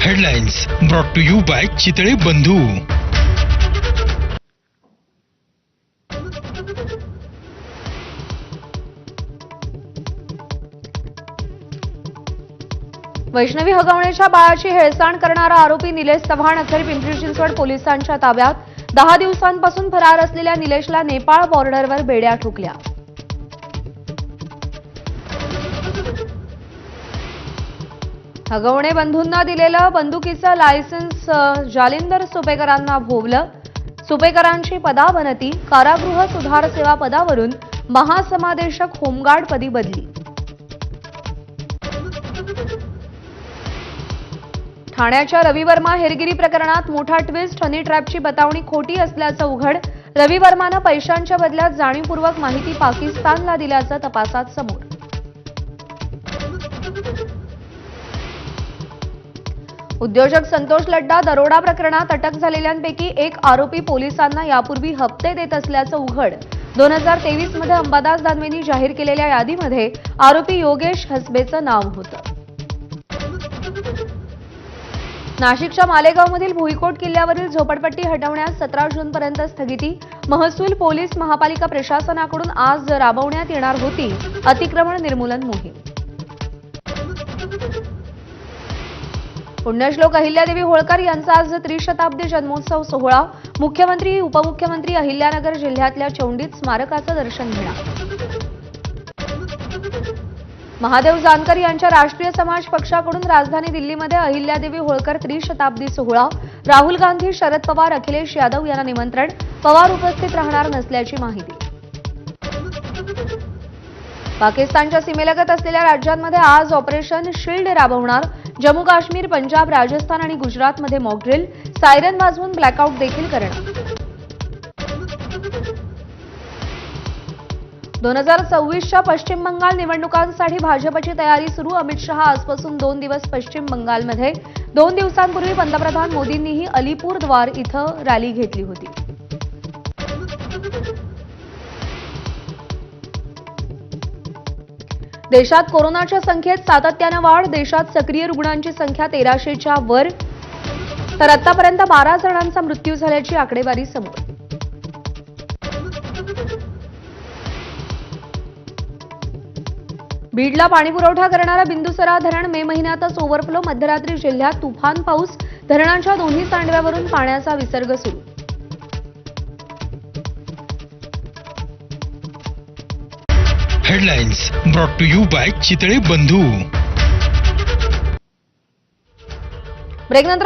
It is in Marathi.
Headlines brought to you by Chitale Bandhu. Vaishnavi हगवण्याच्या बाळाची हेळसांड करणारा आरोपी निलेश चव्हाण अखेर पिंपरी चिंचवड पोलिसांच्या ताब्यात. 10 दिवसांपासून फरार असलेल्या निलेशला नेपाळ बॉर्डरवर बेड्या ठोकल्या. हगवणे बंधूंना दिलेलं बंदुकीचं लायसन्स जालिंदर सुपेकरांना भोवलं. सुपेकरांची पदावनती कारागृह सुधार सेवा पदावरून महासमादेशक होमगार्ड पदी बदली. ठाण्याच्या रवी वर्मा हेरगिरी प्रकरणात मोठा ट्विस्ट. हनी ट्रॅपची बतावणी खोटी असल्याचं उघड. रवी वर्मानं पैशांच्या बदल्यात जाणीवपूर्वक माहिती पाकिस्तानला दिल्याचं तपासात समोर. उद्योजक संतोष लड्डा दरोडा प्रकरणात अटक झालेल्यांपैकी एक आरोपी पोलिसांना यापूर्वी हप्ते देत असल्याचं उघड. 2023 मध्ये अंबादास दानवेंनी जाहीर केलेल्या यादीमध्ये आरोपी योगेश हसबेचं नाव होतं. नाशिकच्या मालेगावमधील भुईकोट किल्ल्यावरील झोपडपट्टी हटवण्यास 17 जूनपर्यंत स्थगिती. महसूल पोलीस महापालिका प्रशासनाकडून आज राबवण्यात येणार होती अतिक्रमण निर्मूलन मोहीम. पुण्यश्लोक अहिल्यादेवी होळकर यांचा आज त्रिशताब्दी जन्मोत्सव सोहळा. मुख्यमंत्री उपमुख्यमंत्री अहिल्यानगर जिल्ह्यातल्या चौंडीत स्मारकाचं दर्शन घेणार. महादेव जानकर यांच्या राष्ट्रीय समाज पक्षाकडून राजधानी दिल्लीमध्ये अहिल्यादेवी होळकर त्रिशताब्दी सोहळा. राहुल गांधी, शरद पवार, अखिलेश यादव यांना निमंत्रण. पवार उपस्थित राहणार नसल्याची माहिती. पाकिस्तानच्या सीमेलगत असलेल्या राज्यांमध्ये आज ऑपरेशन शील्ड राबवणार. जम्मू काश्मीर, पंजाब, राजस्थान आणि गुजरातमध्ये मॉकड्रिल. सायरन वाजवून ब्लॅकआउट देखील करणार. 2024च्या पश्चिम बंगाल निवडणुकांसाठी भाजपची तयारी सुरू. अमित शहा आजपासून 2 दिवस पश्चिम बंगालमध्ये. 2 दिवसांपूर्वी पंतप्रधान मोदींनीही अलीपूरद्वार इथं रॅली घेतली होती. देशात कोरोनाच्या संख्येत सातत्यानं वाढ. देशात सक्रिय रुग्णांची संख्या 1300च्या वर, तर आतापर्यंत 12 जणांचा मृत्यू झाल्याची आकडेवारी समोर. बीडला पाणीपुरवठा करणारा बिंदुसरा धरण मे महिन्यातच ओव्हरफ्लो. मध्यरात्री जिल्ह्यात तुफान पाऊस. धरणांच्या दोन्ही सांडव्यावरून पाण्याचा विसर्ग सुरू. Headlines brought to you by Chitale Bandhu. ब्रेकनंतर